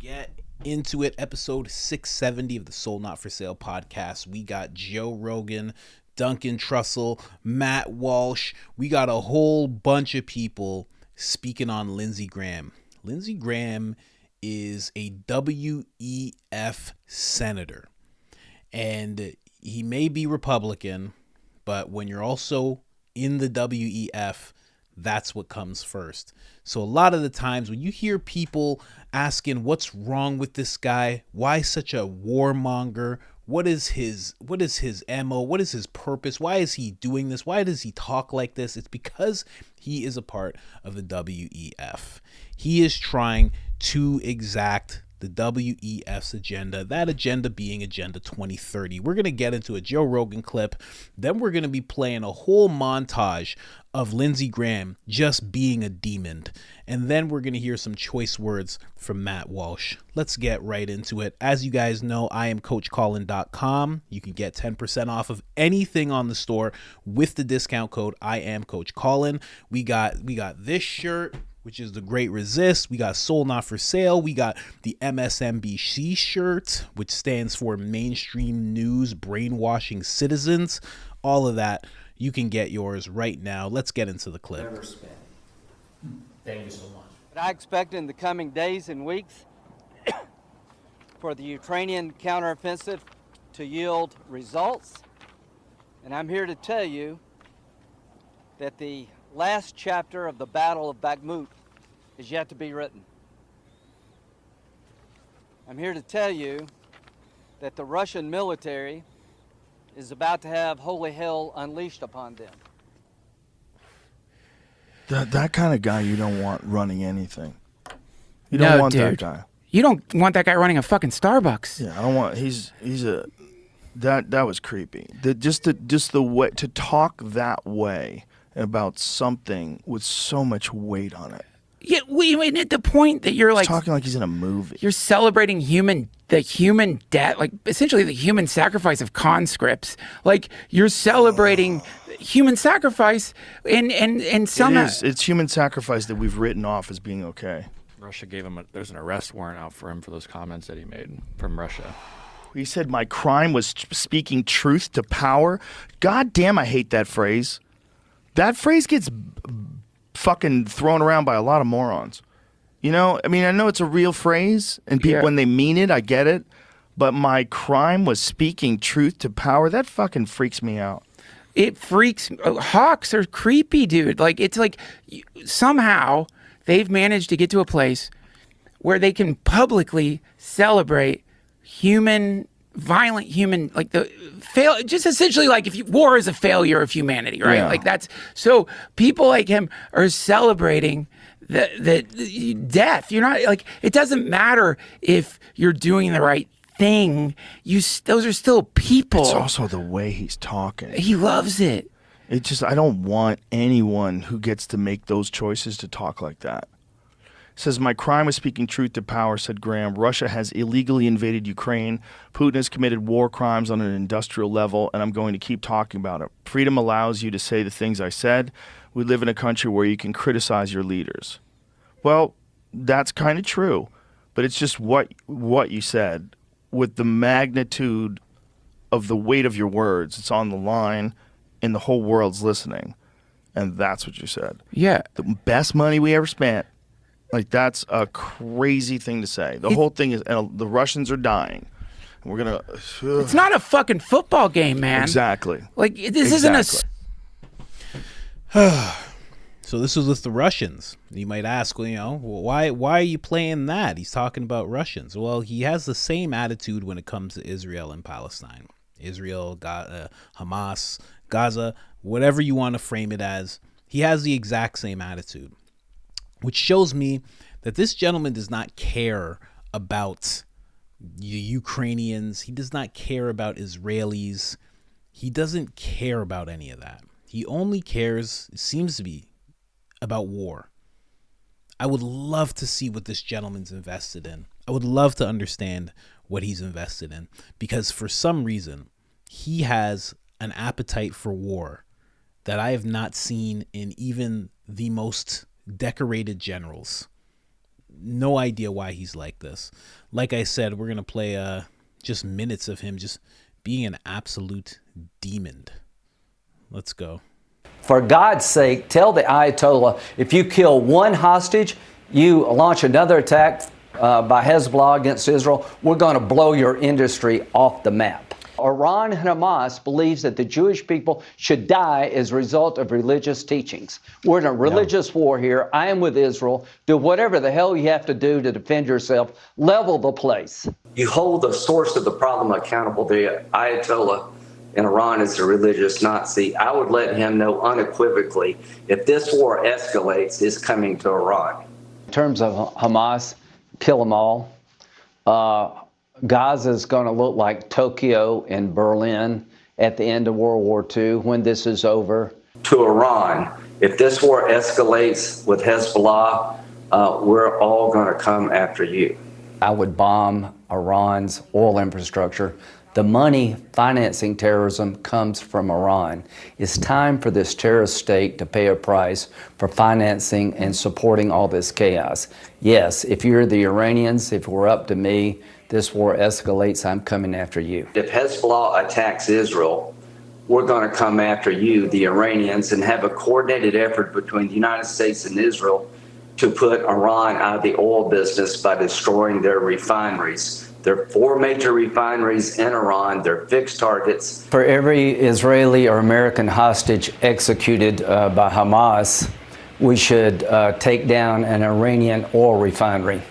get into it. Episode 670 of the Soul Not For Sale podcast. We got Joe Rogan, Duncan Trussell, Matt Walsh. We got a whole bunch of people speaking on Lindsey Graham. Lindsey Graham is a WEF senator, and he may be Republican, but when you're also in the WEF, that's what comes first. So a lot of the times when you hear people asking what's wrong with this guy, why such a warmonger, what is his MO, what is his purpose, why is he doing this, why does he talk like this, it's because he is a part of the WEF. He is trying to exact the WEF's agenda, that agenda being Agenda 2030. We're going to get into a Joe Rogan clip. Then we're going to be playing a whole montage of Lindsey Graham just being a demon. And then we're going to hear some choice words from Matt Walsh. Let's get right into it. As you guys know, I am CoachColin.com. You can get 10% off of anything on the store with the discount code I am Coach Colin. We got this shirt, which is the Great Resist. We got Soul Not For Sale. We got the MSNBC shirt, which stands for Mainstream News Brainwashing Citizens. All of that, you can get yours right now. Let's get into the clip. Never spent. Thank you so much. But I expect in the coming days and weeks for the Ukrainian counteroffensive to yield results. And I'm here to tell you that the last chapter of the Battle of Bakhmut is yet to be written. I'm here to tell you that the Russian military is about to have holy hell unleashed upon them. That kind of guy you don't want running anything. You don't want that guy. You don't want that guy running a fucking Starbucks. Yeah, I don't want. That was creepy. Just the way to talk that way about something with so much weight on it. Yeah, and at the point that you're like talking like he's in a movie. You're celebrating the human death, like essentially the human sacrifice of conscripts. Like you're celebrating human sacrifice, and somehow it's human sacrifice that we've written off as being okay. Russia gave him there's an arrest warrant out for him for those comments that he made from Russia. He said my crime was speaking truth to power. God damn, I hate that phrase. That phrase gets fucking thrown around by a lot of morons. You know, I mean, I know it's a real phrase, and people, when they mean it, I get it. But my crime was speaking truth to power. That fucking freaks me out. It freaks. Hawks are creepy, dude. Like, it's like somehow they've managed to get to a place where they can publicly celebrate violent human, like just essentially like war is a failure of humanity, right? Yeah. Like that's, so people like him are celebrating the death. You're not like, it doesn't matter if you're doing the right thing. Those are still people. It's also the way he's talking. He loves it. I don't want anyone who gets to make those choices to talk like that. Says, my crime was speaking truth to power, said Graham. Russia has illegally invaded Ukraine. Putin has committed war crimes on an industrial level, and I'm going to keep talking about it. Freedom allows you to say the things I said. We live in a country where you can criticize your leaders. Well, that's kind of true, but it's just what you said with the magnitude of the weight of your words. It's on the line, and the whole world's listening, and that's what you said. Yeah. The best money we ever spent. Like, that's a crazy thing to say. The whole thing is, the Russians are dying. And we're going to... It's not a fucking football game, man. Exactly. Like, this isn't a... So this was with the Russians. You might ask, well, you know, why are you playing that? He's talking about Russians. Well, he has the same attitude when it comes to Israel and Palestine. Israel, Hamas, Gaza, whatever you want to frame it as. He has the exact same attitude, which shows me that this gentleman does not care about the Ukrainians. He does not care about Israelis. He doesn't care about any of that. He only cares, it seems to be, about war. I would love to see what this gentleman's invested in. I would love to understand what he's invested in, because for some reason, he has an appetite for war that I have not seen in even the most decorated generals. no idea why he's like this. Like I said, we're going to play just minutes of him just being an absolute demon. Let's go. For God's sake, tell the Ayatollah, if you kill one hostage, you launch another attack by Hezbollah against Israel, we're going to blow your industry off the map. Iran and Hamas believes that the Jewish people should die as a result of religious teachings. We're in a religious war here. I am with Israel. Do whatever the hell you have to do to defend yourself. Level the place. You hold the source of the problem accountable. The Ayatollah in Iran is a religious Nazi. I would let him know unequivocally, if this war escalates, it's coming to Iran. In terms of Hamas, kill them all. Gaza is going to look like Tokyo and Berlin at the end of World War II when this is over. To Iran, if this war escalates with Hezbollah, we're all going to come after you. I would bomb Iran's oil infrastructure. The money financing terrorism comes from Iran. It's time for this terrorist state to pay a price for financing and supporting all this chaos. Yes, if you're the Iranians, if it were up to me, this war escalates, I'm coming after you. If Hezbollah attacks Israel, we're going to come after you, the Iranians, and have a coordinated effort between the United States and Israel to put Iran out of the oil business by destroying their refineries. There are 4 major refineries in Iran. They're fixed targets. For every Israeli or American hostage executed by Hamas, we should take down an Iranian oil refinery.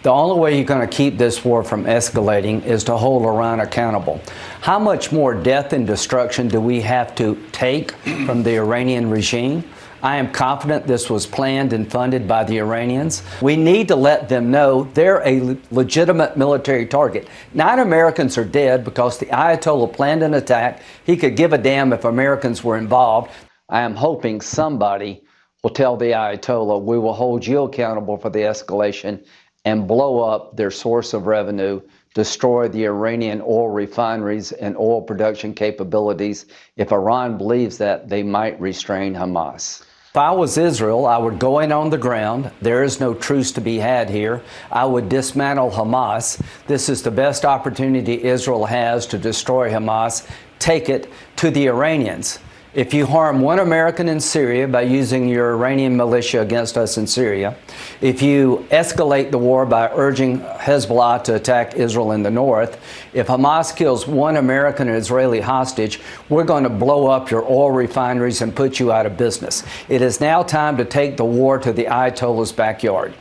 The only way you're going to keep this war from escalating is to hold Iran accountable. How much more death and destruction do we have to take from the Iranian regime? I am confident this was planned and funded by the Iranians. We need to let them know they're a legitimate military target. 9 Americans are dead because the Ayatollah planned an attack. He could give a damn if Americans were involved. I am hoping somebody will tell the Ayatollah, we will hold you accountable for the escalation and blow up their source of revenue, destroy the Iranian oil refineries and oil production capabilities. If Iran believes that, they might restrain Hamas. If I was Israel, I would go in on the ground. There is no truce to be had here. I would dismantle Hamas. This is the best opportunity Israel has to destroy Hamas. Take it to the Iranians. If you harm one American in Syria by using your Iranian militia against us in Syria, if you escalate the war by urging Hezbollah to attack Israel in the north, if Hamas kills one American or Israeli hostage, we're going to blow up your oil refineries and put you out of business. It is now time to take the war to the Ayatollah's backyard.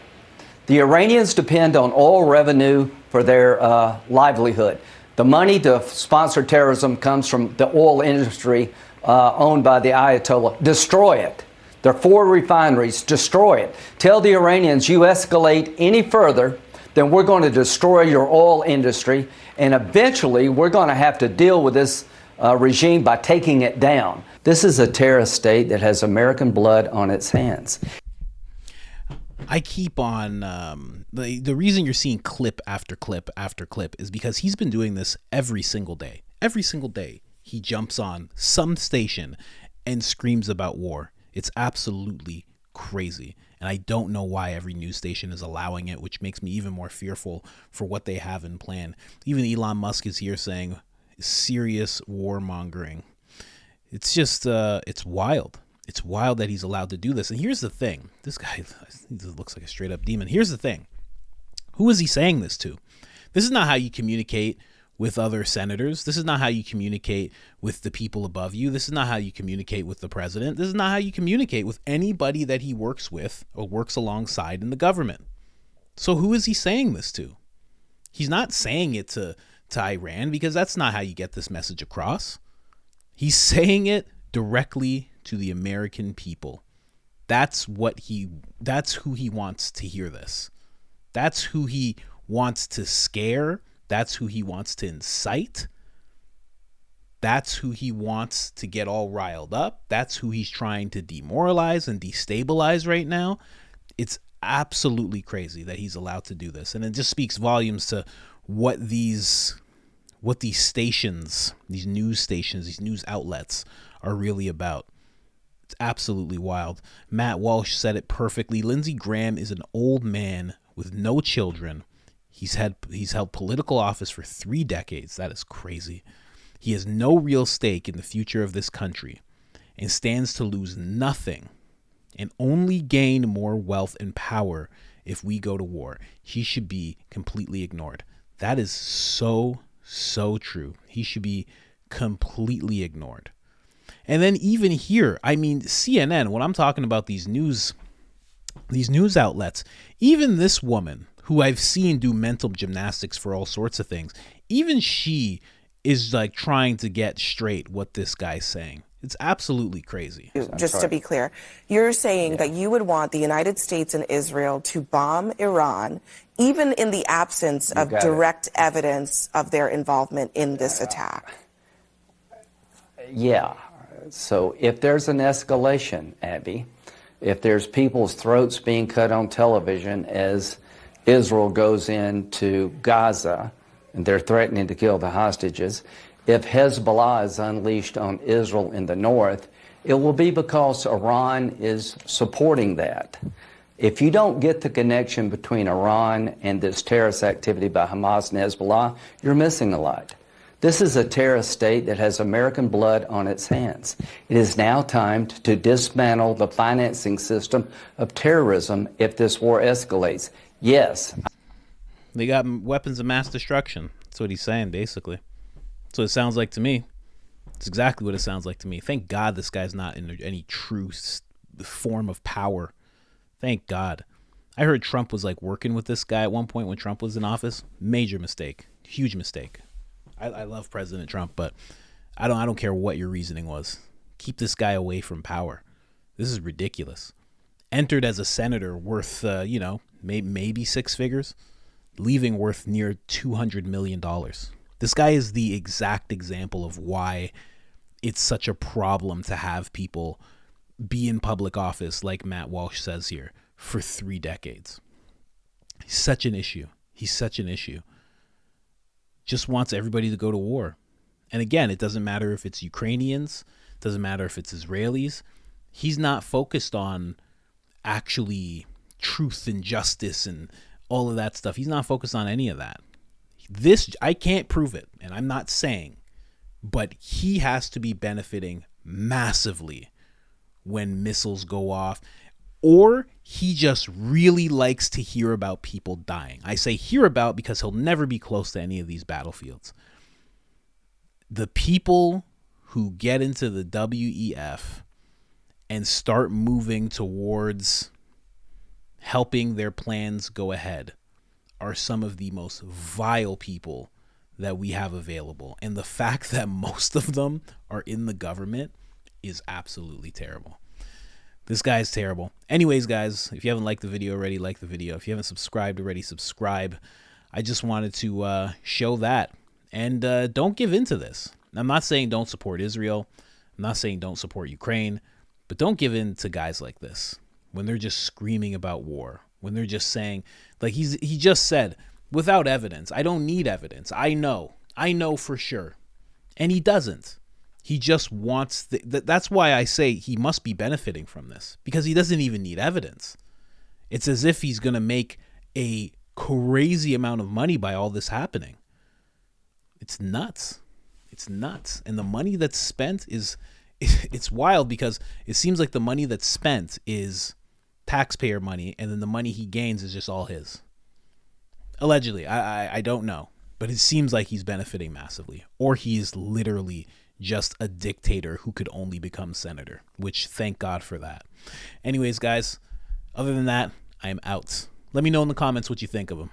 The Iranians depend on oil revenue for their livelihood. The money to sponsor terrorism comes from the oil industry owned by the Ayatollah. Destroy it. There are 4 refineries. Destroy it. Tell the Iranians, you escalate any further, then we're going to destroy your oil industry, and eventually we're going to have to deal with this regime by taking it down. This is a terrorist state that has American blood on its hands. I keep on the reason you're seeing clip after clip after clip is because he's been doing this every single day. Every single day he jumps on some station and screams about war. It's absolutely crazy. And I don't know why every news station is allowing it, which makes me even more fearful for what they have in plan. Even Elon Musk is here saying serious warmongering. It's just, it's wild. It's wild that he's allowed to do this. And here's the thing. This guy looks like a straight up demon. Here's the thing. Who is he saying this to? This is not how you communicate with other senators. This is not how you communicate with the people above you. This is not how you communicate with the president. This is not how you communicate with anybody that he works with or works alongside in the government. So who is he saying this to? He's not saying it to Iran, because that's not how you get this message across. He's saying it directly to the American people. That's who he wants to hear this. That's who he wants to scare. That's who he wants to incite. That's who he wants to get all riled up. That's who he's trying to demoralize and destabilize right now. It's absolutely crazy that he's allowed to do this. And it just speaks volumes to what these stations, these news stations, these news outlets are really about. It's absolutely wild. Matt Walsh said it perfectly. Lindsey Graham is an old man with no children. He's held political office for 3 decades. That is crazy. He has no real stake in the future of this country and stands to lose nothing and only gain more wealth and power if we go to war. He should be completely ignored. That is so true. He should be completely ignored. And then even here, I mean, CNN, when I'm talking about these news outlets, even this woman who I've seen do mental gymnastics for all sorts of things, even she is like trying to get straight what this guy's saying. It's absolutely crazy. Just to be clear, you're saying that you would want the United States and Israel to bomb Iran, even in the absence of direct evidence of their involvement in this attack. Yeah. So if there's an escalation, Abby, if there's people's throats being cut on television as Israel goes into Gaza and they're threatening to kill the hostages, if Hezbollah is unleashed on Israel in the north, it will be because Iran is supporting that. If you don't get the connection between Iran and this terrorist activity by Hamas and Hezbollah, you're missing a lot. This is a terrorist state that has American blood on its hands. It is now time to dismantle the financing system of terrorism if this war escalates. Yes. They got weapons of mass destruction. That's what he's saying, basically. That's what it sounds like to me. It's exactly what it sounds like to me. Thank God this guy's not in any true form of power. Thank God. I heard Trump was like working with this guy at one point when Trump was in office. Major mistake. Huge mistake. I love President Trump, but I don't care what your reasoning was. Keep this guy away from power. This is ridiculous. Entered as a senator worth, maybe 6 figures, leaving worth near $200 million. This guy is the exact example of why it's such a problem to have people be in public office, like Matt Walsh says here, for 3 decades. He's such an issue. Just wants everybody to go to war. And again, it doesn't matter if it's Ukrainians, it doesn't matter if it's Israelis. He's not focused on actually truth and justice and all of that stuff. He's not focused on any of that. This, I can't prove it, and I'm not saying, but he has to be benefiting massively when missiles go off, or he just really likes to hear about people dying. I say hear about because he'll never be close to any of these battlefields. The people who get into the WEF and start moving towards helping their plans go ahead are some of the most vile people that we have available. And the fact that most of them are in the government is absolutely terrible. This guy's terrible. Anyways, guys, if you haven't liked the video already, like the video. If you haven't subscribed already, subscribe. I just wanted to show that. And don't give in to this. I'm not saying don't support Israel. I'm not saying don't support Ukraine. But don't give in to guys like this when they're just screaming about war. When they're just saying, like he just said, without evidence. I don't need evidence. I know for sure. And he doesn't. He just wants that's why I say he must be benefiting from this, because he doesn't even need evidence. It's as if he's going to make a crazy amount of money by all this happening. It's nuts. And the money that's spent it's wild, because it seems like the money that's spent is taxpayer money, and then the money he gains is just all his. Allegedly. I don't know, but it seems like he's benefiting massively, or he's literally just a dictator who could only become senator, which thank God for that. Anyways, guys, other than that, I am out. Let me know in the comments what you think of him.